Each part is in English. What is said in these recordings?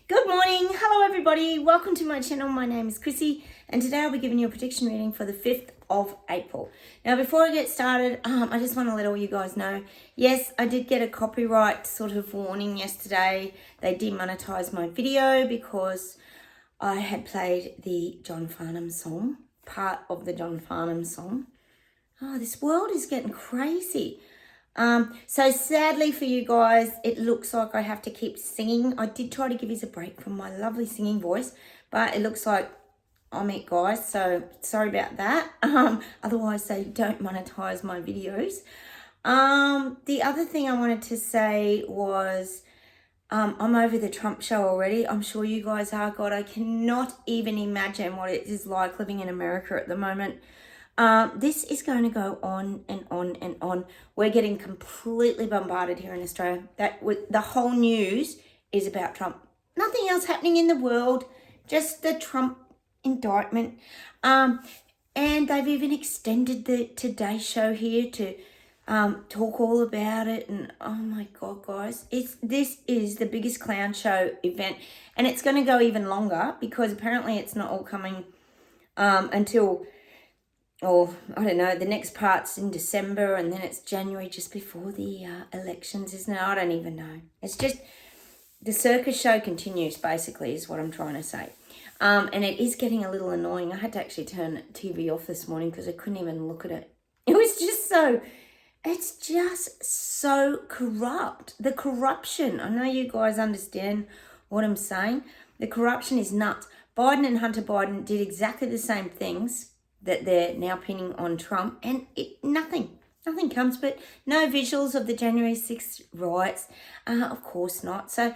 Good morning. Hello, everybody. Welcome to my channel. My name is Chrissy, and today I'll be giving you a prediction reading for the 5th of April. Now, before I get started, I just want to let all you guys know, yes, I did get a copyright sort of warning yesterday. They demonetized my video because I had played the John Farnham song, part of the John Farnham song. Oh, this world is getting crazy. So sadly for you guys, it looks like I have to keep singing. I did try to give you a break from my lovely singing voice, but it looks like I'm it, guys. So sorry about that. Otherwise they don't monetize my videos. The other thing I wanted to say was, I'm over the Trump show already. I'm sure you guys are. God, I cannot even imagine what it is like living in America at the moment. This is going to go on and on and on. We're getting completely bombarded here in Australia. The whole news is about Trump. Nothing else happening in the world, just the Trump indictment. And they've even extended the Today show here to talk all about it. And oh my God, guys, this is the biggest clown show event, and it's going to go even longer because apparently it's not all coming until, or I don't know, the next part's in December, and then it's January just before the elections, isn't it? I don't even know. It's just the circus show continues, basically, is what I'm trying to say. And it is getting a little annoying. I had to actually turn TV off this morning because I couldn't even look at it. It was just so, it's just so corrupt. The corruption, I know you guys understand what I'm saying. The corruption is nuts. Biden and Hunter Biden did exactly the same things that they're now pinning on Trump, and nothing comes, but no visuals of the January 6th riots. Of course not. So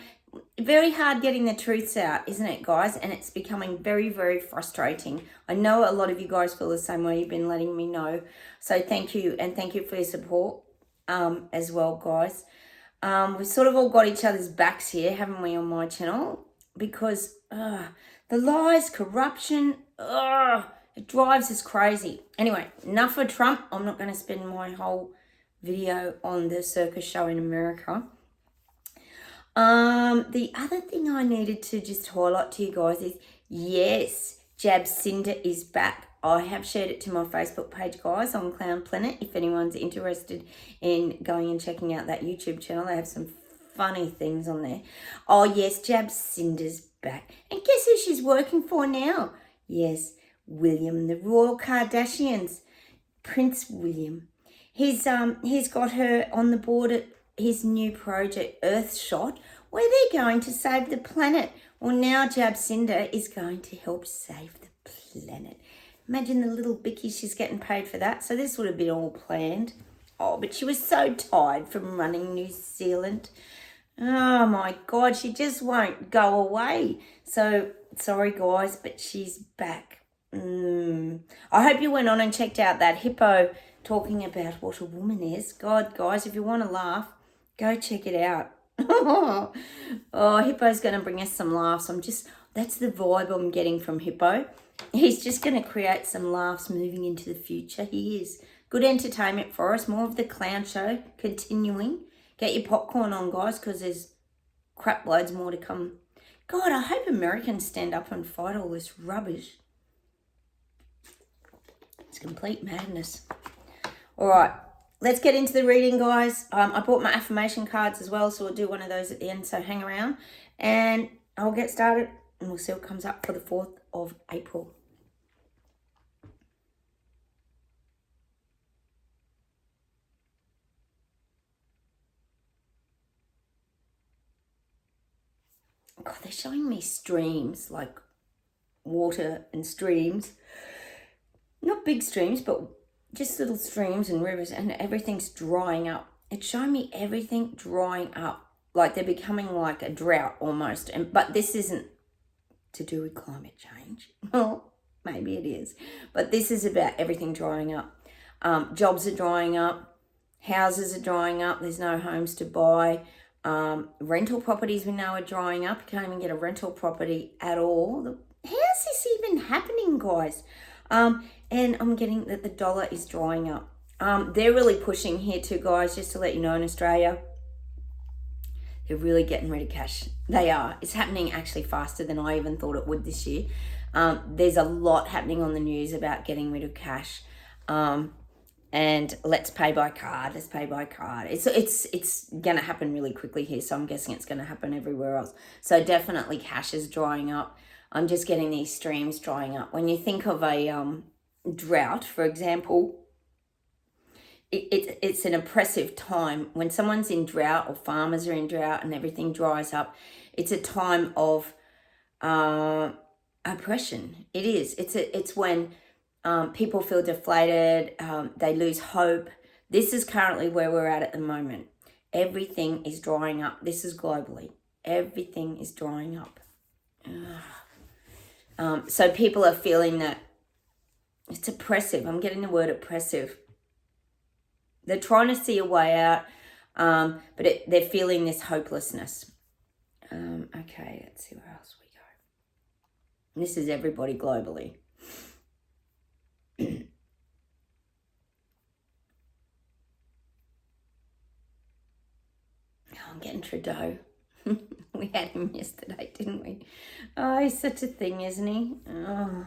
very hard getting the truths out, isn't it, guys? And it's becoming very, very frustrating. I know a lot of you guys feel the same way. You've been letting me know. So thank you, and thank you for your support as well, guys. We've sort of all got each other's backs here, haven't we, on my channel? Because the lies, corruption, it drives us crazy. Anyway, enough of Trump. I'm not going to spend my whole video on the circus show in America. The other thing I needed to just highlight to you guys is, yes, Jabcinda is back. I have shared it to my Facebook page, guys, on Clown Planet. If anyone's interested in going and checking out that YouTube channel, they have some funny things on there. Oh, yes, Jabcinda's back. And guess who she's working for now? Yes, William, the Royal Kardashians, Prince William. He's got her on the board at his new project, Earthshot, where they're going to save the planet. Well, now Jabcinda is going to help save the planet. Imagine the little bicky she's getting paid for that. So this would have been all planned. Oh, but she was so tired from running New Zealand. Oh my God, she just won't go away. So sorry, guys, but she's back. I hope you went on and checked out that hippo talking about what a woman is. God, guys, if you want to laugh, go check it out. Oh, Hippo's going to bring us some laughs. That's the vibe I'm getting from Hippo. He's just going to create some laughs moving into the future. He is. Good entertainment for us. More of the clown show continuing. Get your popcorn on, guys, because there's crap loads more to come. God, I hope Americans stand up and fight all this rubbish. It's complete madness. All right, let's get into the reading, guys. I bought my affirmation cards as well, so we'll do one of those at the end, so hang around. And I'll get started, and we'll see what comes up for the 4th of April. God, they're showing me streams, like water and streams. Not big streams, but just little streams and rivers, and everything's drying up. It's showing me everything drying up, like they're becoming like a drought almost. But this isn't to do with climate change. Well, maybe it is, but this is about everything drying up. Jobs are drying up, houses are drying up. There's no homes to buy. Rental properties we know are drying up. You can't even get a rental property at all. How's this even happening, guys? And I'm getting that the dollar is drying up. They're really pushing here too, guys, just to let you know, in Australia, They're really getting rid of cash. They are. It's happening actually faster than I even thought it would this year. There's a lot happening on the news about getting rid of cash. And let's pay by card. Let's pay by card. It's going to happen really quickly here, so I'm guessing it's going to happen everywhere else. So definitely cash is drying up. I'm just getting these streams drying up. When you think of a drought, for example, it's an oppressive time. When someone's in drought or farmers are in drought and everything dries up, it's a time of oppression. It is. It's when people feel deflated, they lose hope. This is currently where we're at the moment. Everything is drying up. This is globally. Everything is drying up. So people are feeling that it's oppressive. I'm getting the word oppressive. They're trying to see a way out, but they're feeling this hopelessness. Okay, let's see where else we go. And this is everybody globally. I'm getting Trudeau. We had him yesterday, didn't we? Oh, he's such a thing, isn't he? Oh.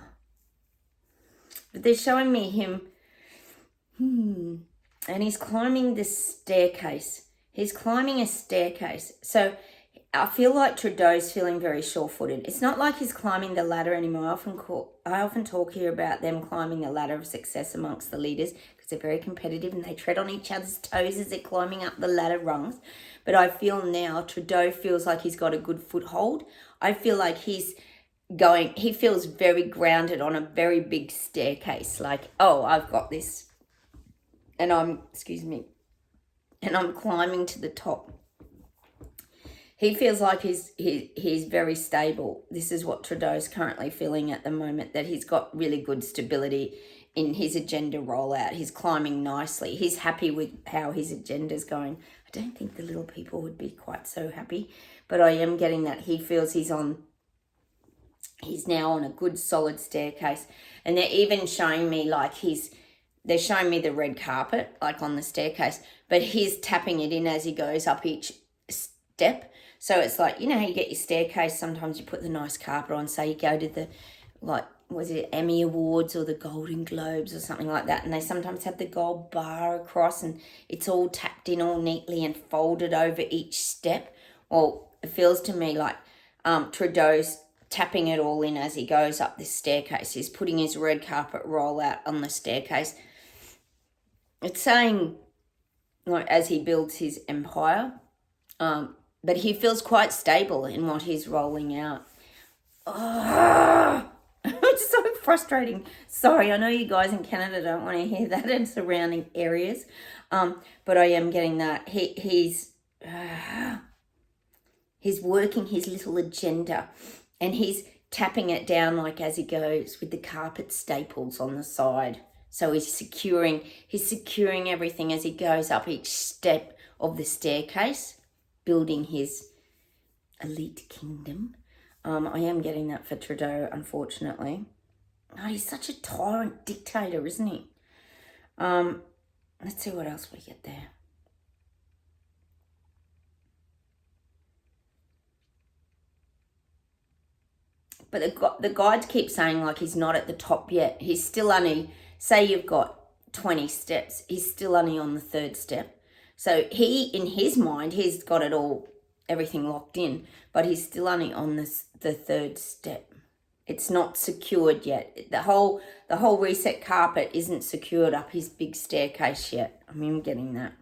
But they're showing me him. And he's climbing this staircase. He's climbing a staircase. So I feel like Trudeau's feeling very sure-footed. It's not like he's climbing the ladder anymore. I often talk here about them climbing the ladder of success amongst the leaders because they're very competitive and they tread on each other's toes as they're climbing up the ladder rungs. But I feel now Trudeau feels like he's got a good foothold. I feel like he feels very grounded on a very big staircase. Like, oh, I've got this. And I'm climbing to the top. He feels like he's very stable. This is what Trudeau's currently feeling at the moment, that he's got really good stability in his agenda rollout. He's climbing nicely. He's happy with how his agenda's going. I don't think the little people would be quite so happy, but I am getting that he feels he's now on a good solid staircase. And they're even showing me like they're showing me the red carpet like on the staircase, but he's tapping it in as he goes up each step. So it's like, you know how you get your staircase, sometimes you put the nice carpet on, say you go to the, like, was it Emmy Awards or the Golden Globes or something like that, and they sometimes have the gold bar across and it's all tapped in all neatly and folded over each step. Well, it feels to me like Trudeau's tapping it all in as he goes up this staircase. He's putting his red carpet roll out on the staircase. It's saying, like, as he builds his empire, but he feels quite stable in what he's rolling out. Oh, it's so frustrating. Sorry, I know you guys in Canada don't want to hear that and surrounding areas, but I am getting that. He's working his little agenda, and he's tapping it down like as he goes with the carpet staples on the side. So he's securing everything as he goes up each step of the staircase, building his elite kingdom. I am getting that for Trudeau, unfortunately. Oh, he's such a tyrant dictator, isn't he? Let's see what else we get there. But the guides keep saying like he's not at the top yet. He's still only, say you've got 20 steps, he's still only on the third step. So in his mind, he's got it all, everything locked in, but he's still only on the third step. It's not secured yet. The whole reset carpet isn't secured up his big staircase yet. I mean, I'm getting that.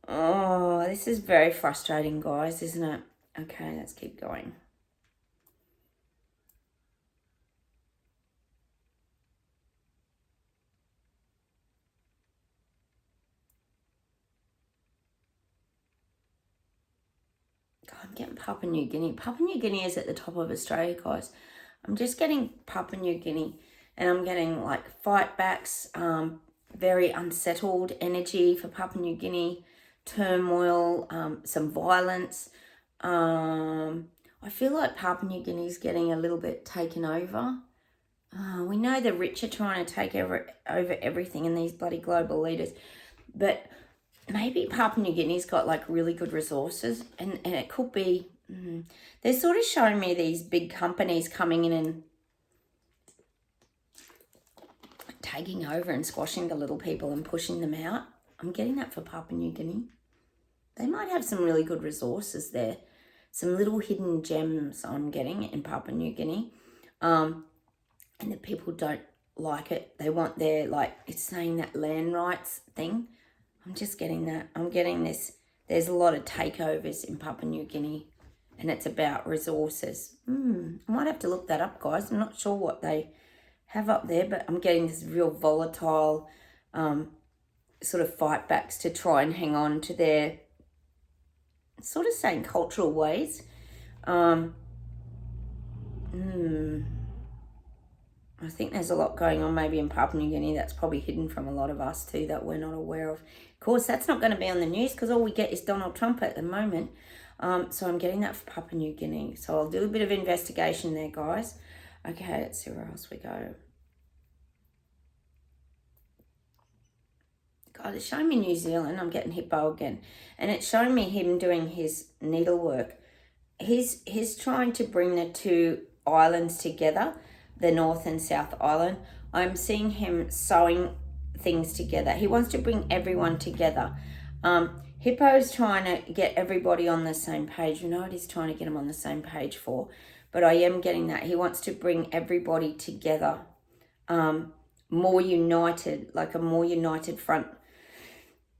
Oh, this is very frustrating, guys, isn't it? Okay, let's keep going. I'm getting Papua New Guinea. Papua New Guinea is at the top of Australia, guys. I'm just getting Papua New Guinea, and I'm getting like fight backs, very unsettled energy for Papua New Guinea, turmoil, some violence. I feel like Papua New Guinea is getting a little bit taken over. We know the rich are trying to take over everything, and these bloody global leaders. But maybe Papua New Guinea's got like really good resources, and it could be, they're sort of showing me these big companies coming in and taking over and squashing the little people and pushing them out. I'm getting that for Papua New Guinea. They might have some really good resources there. Some little hidden gems I'm getting in Papua New Guinea. And the people don't like it. They want their, like, it's saying that land rights thing. I'm just getting that. I'm getting this. There's a lot of takeovers in Papua New Guinea, and it's about resources. I might have to look that up, guys. I'm not sure what they have up there, but I'm getting this real volatile sort of fight backs to try and hang on to their, sort of saying, cultural ways. I think there's a lot going on maybe in Papua New Guinea that's probably hidden from a lot of us too, that we're not aware of. Of course, that's not going to be on the news because all we get is Donald Trump at the moment. So I'm getting that for Papua New Guinea. So I'll do a bit of investigation there, guys. Okay, let's see where else we go. God, it's showing me New Zealand. I'm getting Hippo again. And it's showing me him doing his needlework. He's trying to bring the two islands together, the North and South Island. I'm seeing him sewing things together. He wants to bring everyone together. Hippo's trying to get everybody on the same page. You know what he's trying to get them on the same page for? But I am getting that. He wants to bring everybody together. More united, like a more united front.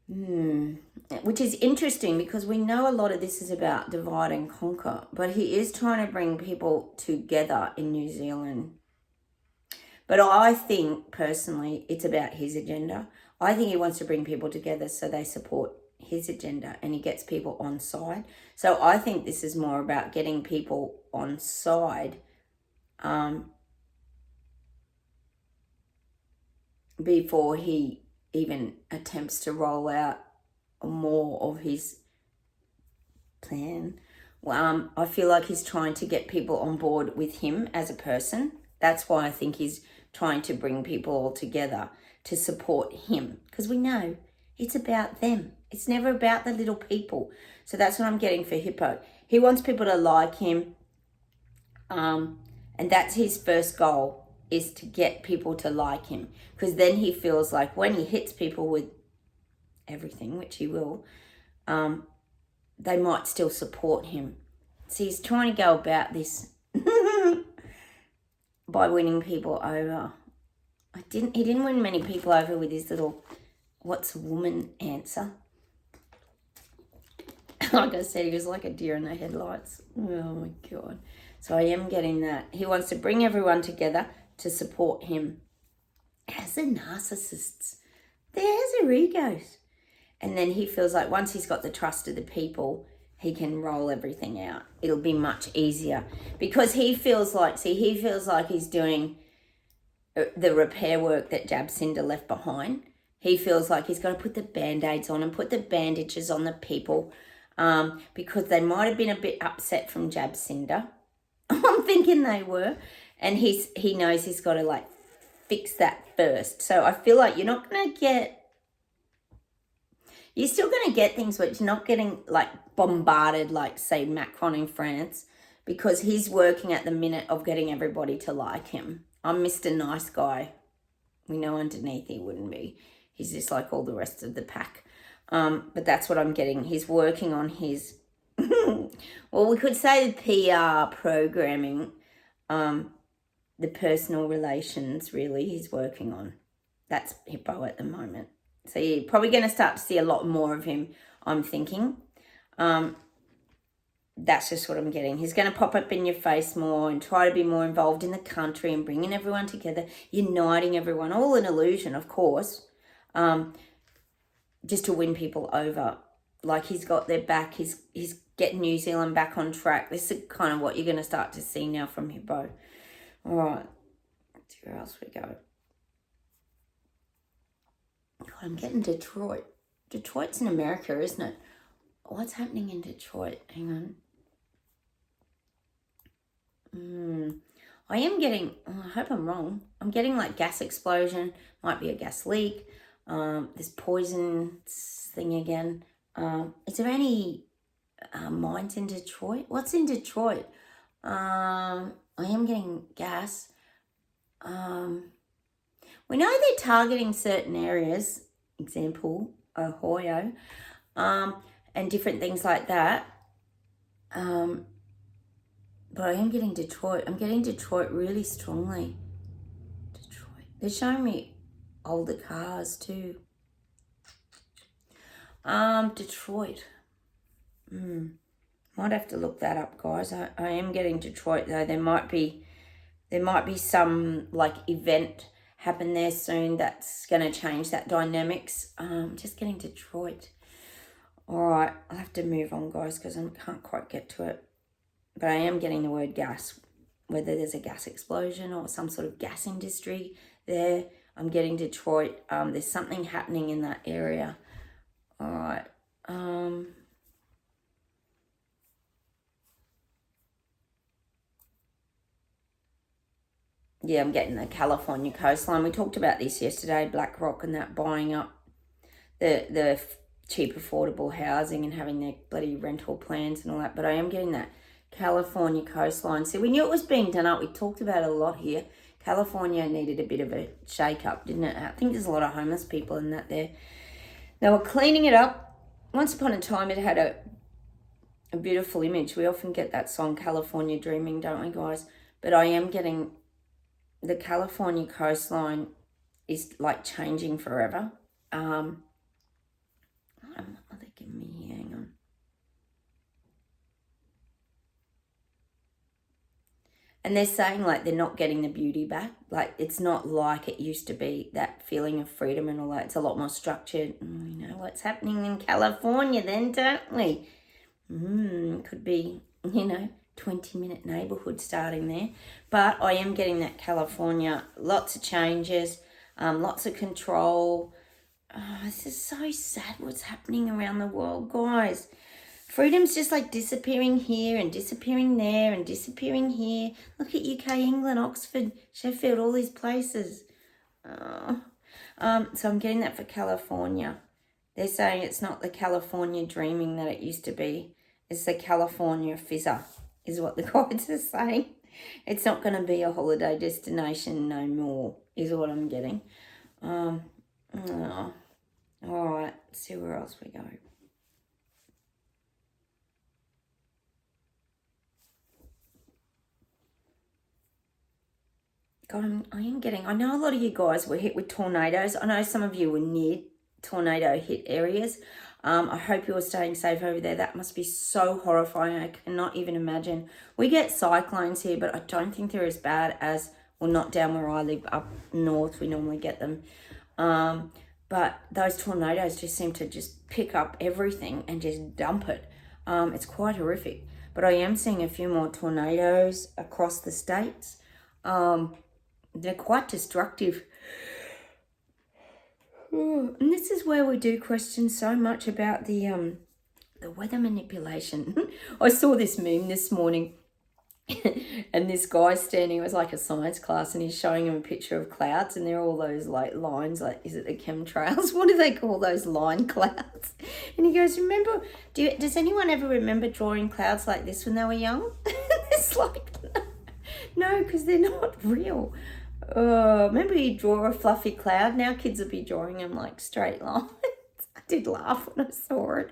Which is interesting because we know a lot of this is about divide and conquer, but he is trying to bring people together in New Zealand. But I think personally it's about his agenda. I think he wants to bring people together so they support his agenda and he gets people on side. So I think this is more about getting people on side before he even attempts to roll out more of his plan. I feel like he's trying to get people on board with him as a person. That's why I think he's trying to bring people all together to support him, because we know it's about them. It's never about the little people. So that's what I'm getting for Hippo. He wants people to like him, and that's his first goal, is to get people to like him, because then he feels like when he hits people with everything, which he will, they might still support him. So he's trying to go about this by winning people over. He didn't win many people over with his little what's a woman answer. Like I said, he was like a deer in the headlights. Oh my God. So I am getting that. He wants to bring everyone together to support him. As the narcissists, there's their egos. And then he feels like once he's got the trust of the people, he can roll everything out. It'll be much easier because he feels like he's doing the repair work that Jacinda left behind. He feels like he's got to put the band-aids on and put the bandages on the people because they might have been a bit upset from Jacinda. I'm thinking they were. And he knows he's got to like fix that first. So I feel like you're still going to get things, but you're not getting like bombarded like, say, Macron in France, because he's working at the minute of getting everybody to like him. I'm Mr. Nice Guy. We know underneath he wouldn't be. He's just like all the rest of the pack. But that's what I'm getting. He's working on his, well, we could say the PR programming, the personal relations, really, he's working on. That's Hippo at the moment. So you're probably going to start to see a lot more of him, I'm thinking. That's just what I'm getting. He's going to pop up in your face more and try to be more involved in the country and bringing everyone together, uniting everyone. All an illusion, of course, just to win people over. Like he's got their back. He's getting New Zealand back on track. This is kind of what you're going to start to see now from Hippo. All right. Let's see where else we go. God, I'm getting Detroit. Detroit's in America, isn't it? What's happening in Detroit? Hang on. I am getting, I hope I'm wrong. I'm getting like gas explosion. Might be a gas leak. This poison thing again. Is there any mines in Detroit? What's in Detroit? I am getting gas. We know they're targeting certain areas, example, Ohio, and different things like that. But I am getting Detroit. I'm getting Detroit really strongly. Detroit. They're showing me older cars too. Detroit. Might have to look that up, guys. I am getting Detroit though. There might be some like event happen there soon that's going to change that dynamics. Just getting Detroit. All right, I'll have to move on, guys, because I can't quite get to it. But I am getting the word gas, whether there's a gas explosion or some sort of gas industry there. I'm getting Detroit. There's something happening in that area. All right. Yeah, I'm getting the California coastline. We talked about this yesterday, BlackRock and that buying up the cheap, affordable housing and having their bloody rental plans and all that. But I am getting that California coastline. See, we knew it was being done up. We talked about it a lot here. California needed a bit of a shake-up, didn't it? I think there's a lot of homeless people in that there. They were cleaning it up. Once upon a time, it had a beautiful image. We often get that song, California Dreaming, don't we, guys? But I am getting the California coastline is like changing forever. What are they giving me here? Hang on. And they're saying like they're not getting the beauty back. Like it's not like it used to be, that feeling of freedom and all that. It's a lot more structured. We know what's happening in California then, don't we? Could be, 20-minute neighborhood starting there. But I am getting that California, lots of changes, lots of control. This is so sad what's happening around the world, guys. Freedom's just like disappearing here and disappearing there and disappearing here. Look at UK, England, Oxford, Sheffield, all these places. So I'm getting that for California. They're saying it's not the California dreaming that it used to be. It's the California fizzer, is what the guides are saying. It's not going to be a holiday destination no more, is what I'm getting. All right, let's see where else we go. God, I know a lot of you guys were hit with tornadoes. I know some of you were near tornado hit areas. I hope you're staying safe over there. That must be so horrifying. I cannot even imagine. We get cyclones here, but I don't think they're as bad as, well, not down where I live, up north. We normally get them. But those tornadoes just seem to just pick up everything and just dump it. It's quite horrific. But I am seeing a few more tornadoes across the states. They're quite destructive. And this is where we do question so much about the weather manipulation. I saw this meme this morning and this guy standing, it was like a science class, and he's showing him a picture of clouds, and there are all those like lines, like, is it the chemtrails? What do they call those line clouds? And he goes, does anyone ever remember drawing clouds like this when they were young? It's like, no, because they're not real. Remember you draw a fluffy cloud? Now kids will be drawing them like straight lines. I did laugh when I saw it.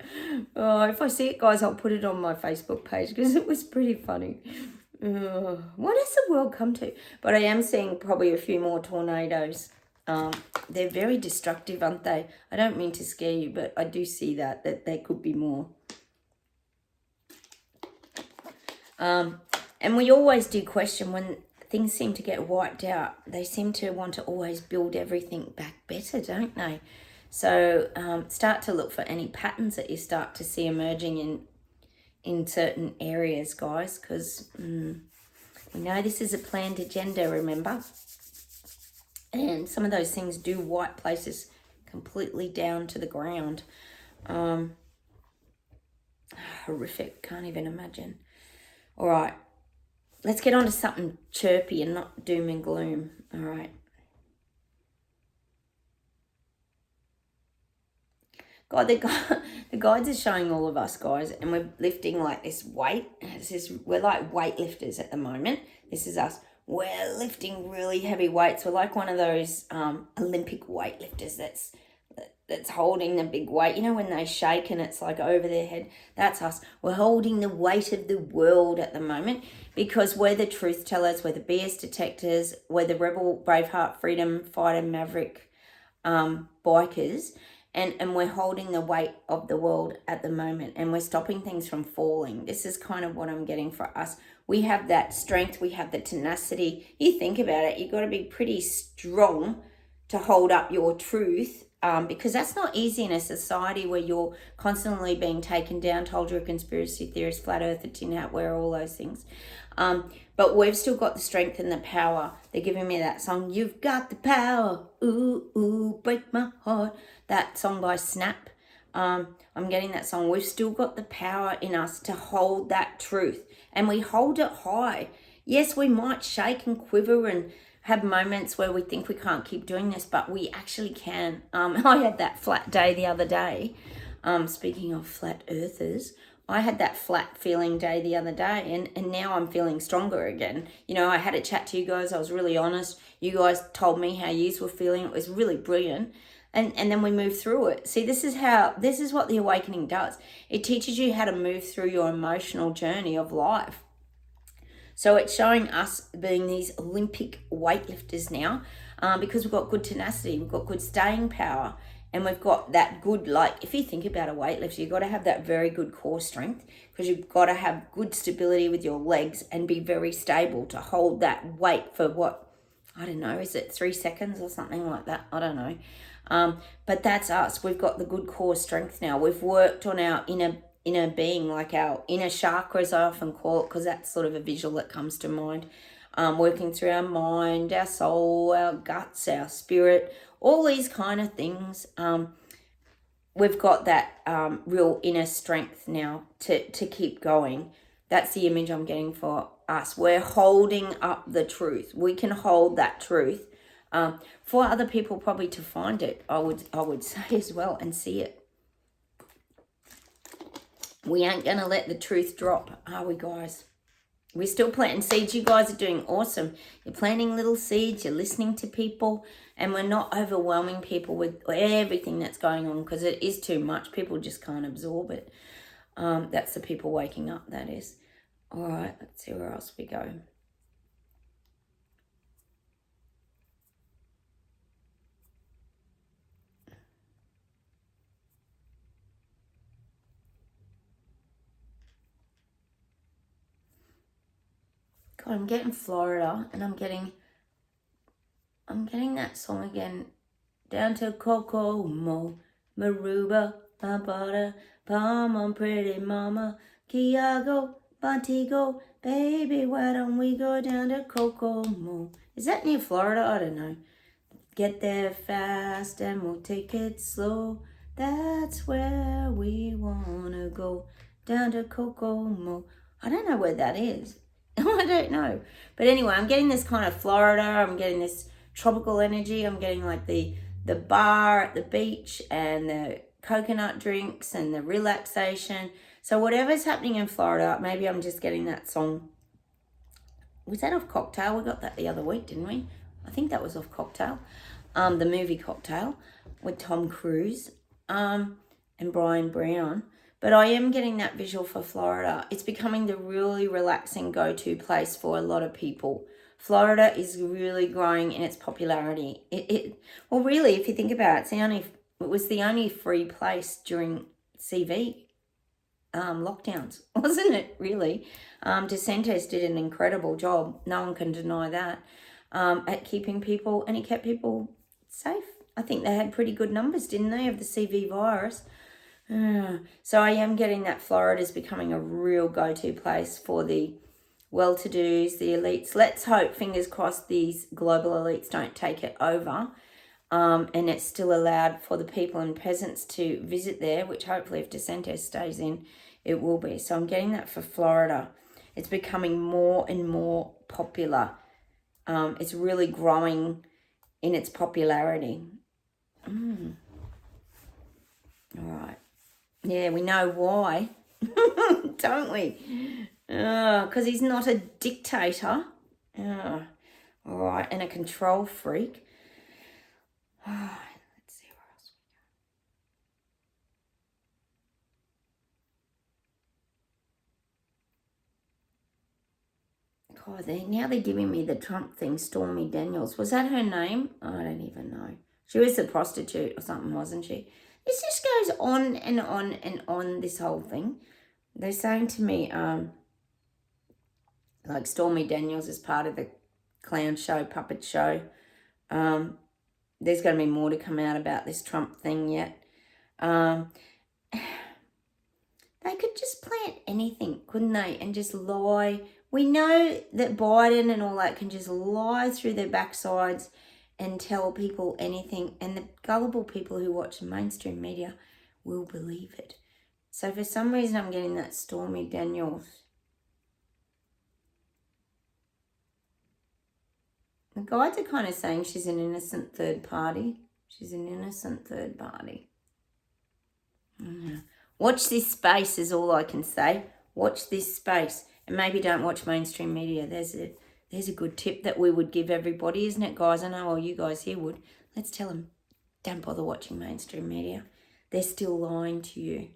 If I see it, guys, I'll put it on my Facebook page because it was pretty funny. What has the world come to? But I am seeing probably a few more tornadoes. They're very destructive, aren't they? I don't mean to scare you, but I do see that there could be more. And we always do question when things seem to get wiped out. They seem to want to always build everything back better, don't they? So start to look for any patterns that you start to see emerging in certain areas, guys, because we know this is a planned agenda, remember? And some of those things do wipe places completely down to the ground. Horrific, can't even imagine. All right. Let's get on to something chirpy and not doom and gloom. All right. God, the guides are showing all of us, guys, and we're lifting like this weight. We're like weightlifters at the moment. This is us. We're lifting really heavy weights. We're like one of those Olympic weightlifters that's holding the big weight. You know, when they shake and it's like over their head? That's us. We're holding the weight of the world at the moment because we're the truth tellers, we're the BS detectors, we're the rebel, braveheart, freedom fighter, maverick bikers. And we're holding the weight of the world at the moment, and we're stopping things from falling. This is kind of what I'm getting for us. We have that strength, we have the tenacity. You think about it, you've got to be pretty strong to hold up your truth, because that's not easy in a society where you're constantly being taken down, told you're a conspiracy theorist, flat earther, tin hat wearer, all those things. But we've still got the strength and the power. They're giving me that song, You've Got the Power, ooh, ooh, break my heart. That song by Snap. I'm getting that song. We've still got the power in us to hold that truth. And we hold it high. Yes, we might shake and quiver and have moments where we think we can't keep doing this, but we actually can. I had that flat day the other day. Speaking of flat earthers, I had that flat feeling day the other day, and now I'm feeling stronger again. You know, I had a chat to you guys. I was really honest. You guys told me how yous were feeling. It was really brilliant. And then we move through it. See, this is what the awakening does. It teaches you how to move through your emotional journey of life. So it's showing us being these Olympic weightlifters now, because we've got good tenacity, we've got good staying power, and we've got that good, like, if you think about a weightlifter, you've got to have that very good core strength, because you've got to have good stability with your legs and be very stable to hold that weight for what, I don't know, is it 3 seconds or something like that? I don't know. But that's us. We've got the good core strength now. We've worked on our inner being, like our inner chakras, I often call it, because that's sort of a visual that comes to mind. Working through our mind, our soul, our guts, our spirit, all these kind of things. We've got that real inner strength now to keep going. That's the image I'm getting for us. We're holding up the truth. We can hold that truth. For other people probably to find it, I would say as well, and see it. We ain't going to let the truth drop, are we, guys? We're still planting seeds. You guys are doing awesome. You're planting little seeds. You're listening to people. And we're not overwhelming people with everything that's going on, because it is too much. People just can't absorb it. That's the people waking up, that is. All right, let's see where else we go. God, I'm getting Florida, and I'm getting that song again. Down to Kokomo, Maruba, Pampata, Palm, pretty mama, Kiago, Montego, baby, why don't we go down to Kokomo? Is that near Florida? I don't know. Get there fast and we'll take it slow. That's where we wanna go. Down to Kokomo. I don't know where that is. I don't know. But anyway, I'm getting this kind of Florida. I'm getting this tropical energy. I'm getting like the bar at the beach and the coconut drinks and the relaxation. So whatever's happening in Florida, maybe I'm just getting that song. Was that off Cocktail? We got that the other week, didn't we? I think that was off Cocktail. The movie Cocktail with Tom Cruise and Brian Brown. But I am getting that visual for Florida. It's becoming the really relaxing go-to place for a lot of people. Florida is really growing in its popularity. Well, really, if you think about it, it was the only free place during CV lockdowns, wasn't it, really? DeSantis did an incredible job. No one can deny that, at keeping people, and he kept people safe. I think they had pretty good numbers, didn't they, of the CV virus? So I am getting that Florida is becoming a real go-to place for the well-to-dos, the elites. Let's hope, fingers crossed, these global elites don't take it over, and it's still allowed for the people and peasants to visit there, which hopefully if DeSantis stays in, it will be. So I'm getting that for Florida. It's becoming more and more popular. It's really growing in its popularity. All right. Yeah, we know why, don't we? Because he's not a dictator. All right, and a control freak. All right, let's see where else we go. God, now they're giving me the Trump thing, Stormy Daniels. Was that her name? I don't even know. She was a prostitute or something, wasn't she? This just goes on and on and on, this whole thing. They're saying to me, like Stormy Daniels is part of the clown show, puppet show. There's going to be more to come out about this Trump thing yet. They could just plant anything, couldn't they? And just lie. We know that Biden and all that can just lie through their backsides and tell people anything. And the gullible people who watch mainstream media will believe it. So for some reason, I'm getting that Stormy Daniels. The guides are kind of saying she's an innocent third party. She's an innocent third party. Watch this space is all I can say. Watch this space. And maybe don't watch mainstream media. There's a good tip that we would give everybody, isn't it, guys? I know all you guys here would. Let's tell them, don't bother watching mainstream media. They're still lying to you.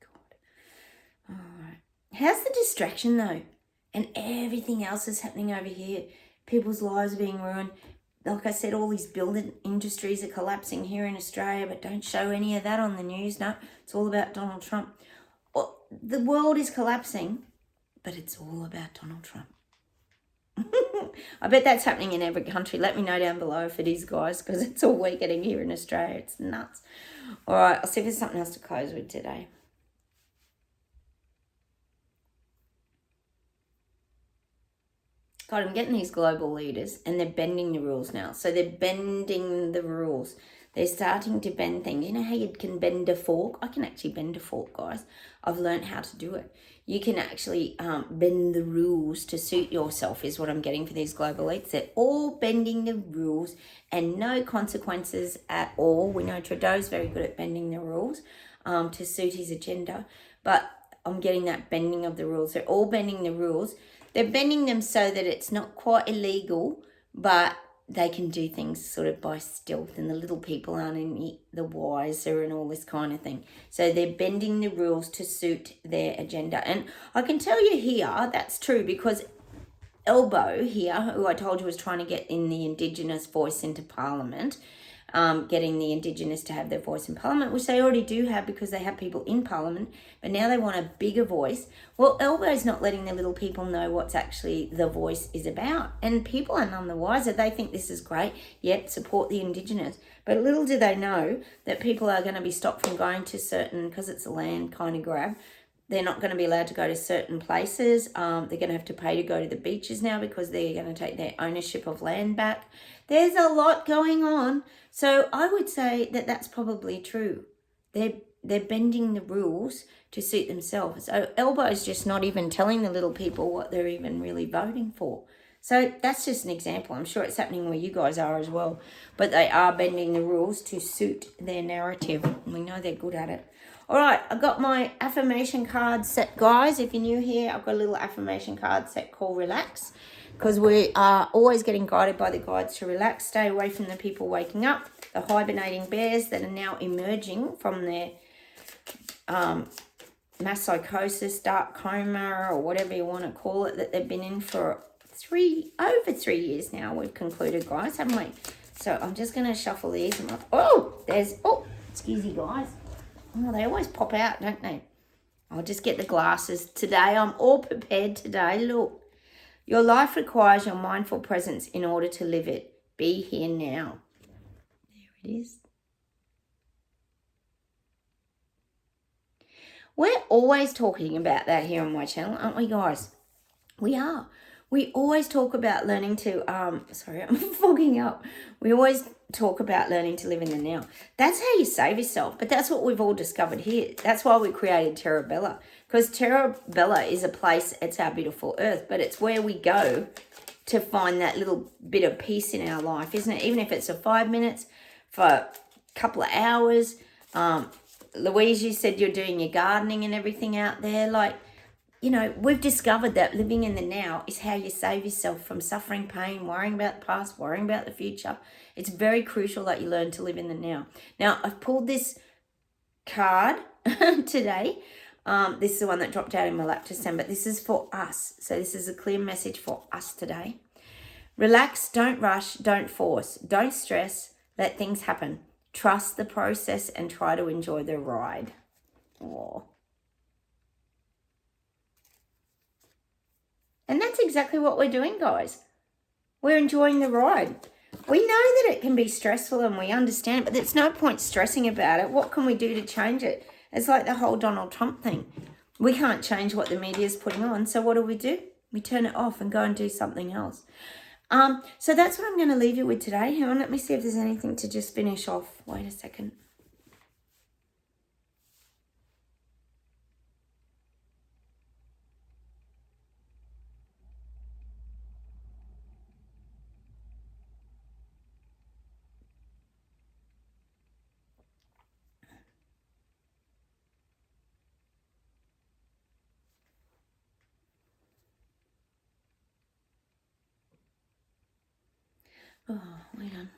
God. All right. How's the distraction, though? And everything else is happening over here. People's lives are being ruined. Like I said, all these building industries are collapsing here in Australia, but don't show any of that on the news. No, it's all about Donald Trump. The world is collapsing, but it's all about Donald Trump. I bet that's happening in every country. Let me know down below if it is, guys, because it's all we're getting here in Australia. It's nuts. All right, I'll see if there's something else to close with today. God, I'm getting these global leaders and they're bending the rules now. So they're bending the rules. They're starting to bend things. You know how you can bend a fork? I can actually bend a fork, guys. I've learned how to do it. You can actually bend the rules to suit yourself is what I'm getting for these global elites. They're all bending the rules and no consequences at all. We know Trudeau's very good at bending the rules to suit his agenda. But I'm getting that bending of the rules. They're all bending the rules. They're bending them so that it's not quite illegal, but they can do things sort of by stealth and the little people aren't any the wiser and all this kind of thing. So they're bending the rules to suit their agenda. And I can tell you here, that's true because Elbow here, who I told you was trying to get in the Indigenous voice into Parliament, getting the Indigenous to have their voice in Parliament, which they already do have because they have people in Parliament, but now they want a bigger voice. Well, Elbow's not letting the little people know what's actually the voice is about. And people are none the wiser. They think this is great. Yep, support the Indigenous. But little do they know that people are going to be stopped from going to certain, because it's a land kind of grab, they're not going to be allowed to go to certain places. They're going to have to pay to go to the beaches now because they're going to take their ownership of land back. There's a lot going on. So I would say that that's probably true. They're bending the rules to suit themselves. So Elbow's just not even telling the little people what they're even really voting for. So that's just an example. I'm sure it's happening where you guys are as well. But they are bending the rules to suit their narrative. And we know they're good at it. All right, I've got my affirmation card set, guys. If you're new here, I've got a little affirmation card set called Relax, because we are always getting guided by the guides to relax, stay away from the people waking up, the hibernating bears that are now emerging from their mass psychosis, dark coma, or whatever you want to call it, that they've been in for over 3 years now. We've concluded, guys, haven't we? So I'm just going to shuffle these. Excuse me, guys. Oh, they always pop out, don't they? I'll just get the glasses. Today, I'm all prepared today. Look, your life requires your mindful presence in order to live it. Be here now. There it is. We're always talking about that here on my channel, aren't we, guys? We are. We always talk about learning to, sorry, I'm fogging up. We always talk about learning to live in the now. That's how you save yourself. But that's what we've all discovered here. That's why we created Terra Bella. Because Terra Bella is a place, it's our beautiful earth, but it's where we go to find that little bit of peace in our life, isn't it? Even if it's for 5 minutes, for a couple of hours, Louise, you said you're doing your gardening and everything out there. Like, you know, we've discovered that living in the now is how you save yourself from suffering pain, worrying about the past, worrying about the future. It's very crucial that you learn to live in the now. Now, I've pulled this card today. This is the one that dropped out in my lap to send, but this is for us. So this is a clear message for us today. Relax, don't rush, don't force, don't stress, let things happen. Trust the process and try to enjoy the ride. Oh. And that's exactly what we're doing, guys. We're enjoying the ride. We know that it can be stressful and we understand it, but there's no point stressing about it. What can we do to change it? It's like the whole Donald Trump thing. We can't change what the media is putting on. So what do? We turn it off and go and do something else. So that's what I'm going to leave you with today. Hang on, let me see if there's anything to just finish off. Wait a second. Oh, wait on.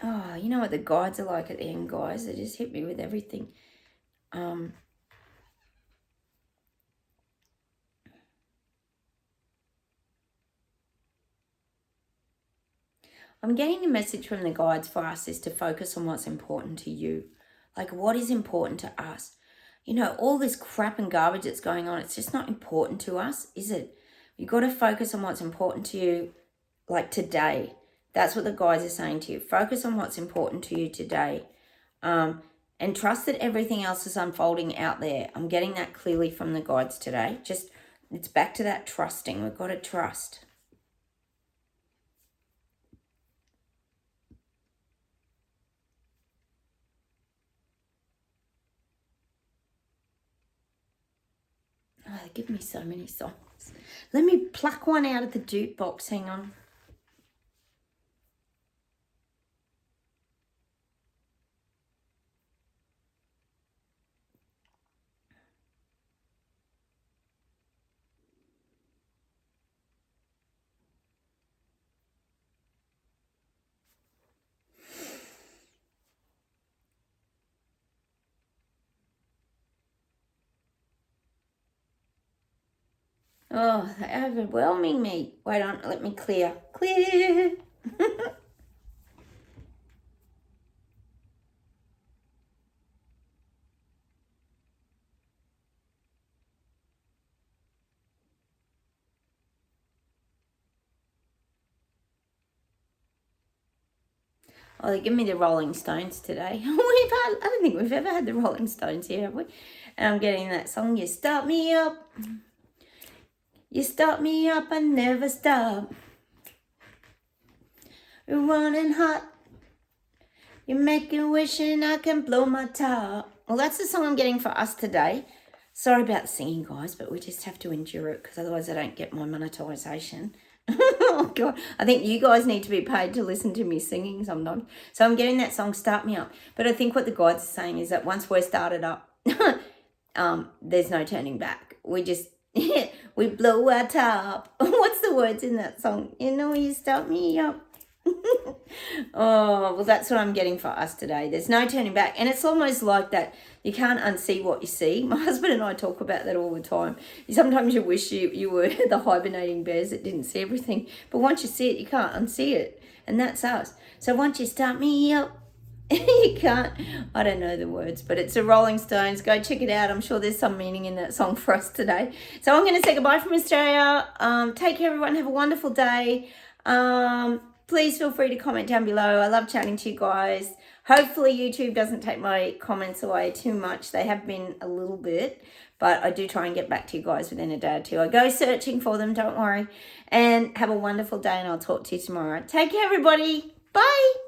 Oh, you know what the guides are like at the end, guys? They just hit me with everything. I'm getting a message from the guides for us is to focus on what's important to you. Like, what is important to us? You know, all this crap and garbage that's going on, it's just not important to us, is it? You've got to focus on what's important to you, like today. That's what the guides are saying to you. Focus on what's important to you today. And trust that everything else is unfolding out there. I'm getting that clearly from the guides today. Just, it's back to that trusting. We've got to trust. Oh, they give me so many songs. Let me pluck one out of the jukebox. Hang on. Oh, they're overwhelming me. Wait on, let me clear. Clear. Oh, they give me the Rolling Stones today. I don't think we've ever had the Rolling Stones here, have we? And I'm getting that song, You Start Me Up. You start me up and never stop. You're running hot. You're making wishing I can blow my top. Well, that's the song I'm getting for us today. Sorry about the singing, guys, but we just have to endure it because otherwise I don't get my monetization. Oh, God. I think you guys need to be paid to listen to me singing sometimes. So I'm getting that song, Start Me Up. But I think what the guides are saying is that once we're started up, there's no turning back. We just... we blow our top. What's the words in that song? You know, you start me up. Oh, well, that's what I'm getting for us today. There's no turning back. And it's almost like that. You can't unsee what you see. My husband and I talk about that all the time. Sometimes you wish you were the hibernating bears that didn't see everything. But once you see it, you can't unsee it. And that's us. So once you start me up, you can't, I don't know the words, but it's a Rolling Stones. Go check it out. I'm sure there's some meaning in that song for us today. So I'm going to say goodbye from Australia. Take care, everyone. Have a wonderful day. Please feel free to comment down below. I love chatting to you guys. Hopefully YouTube doesn't take my comments away too much. They have been a little bit, but I do try and get back to you guys within a day or two. I go searching for them, don't worry. And have a wonderful day, and I'll talk to you tomorrow. Take care, everybody. Bye.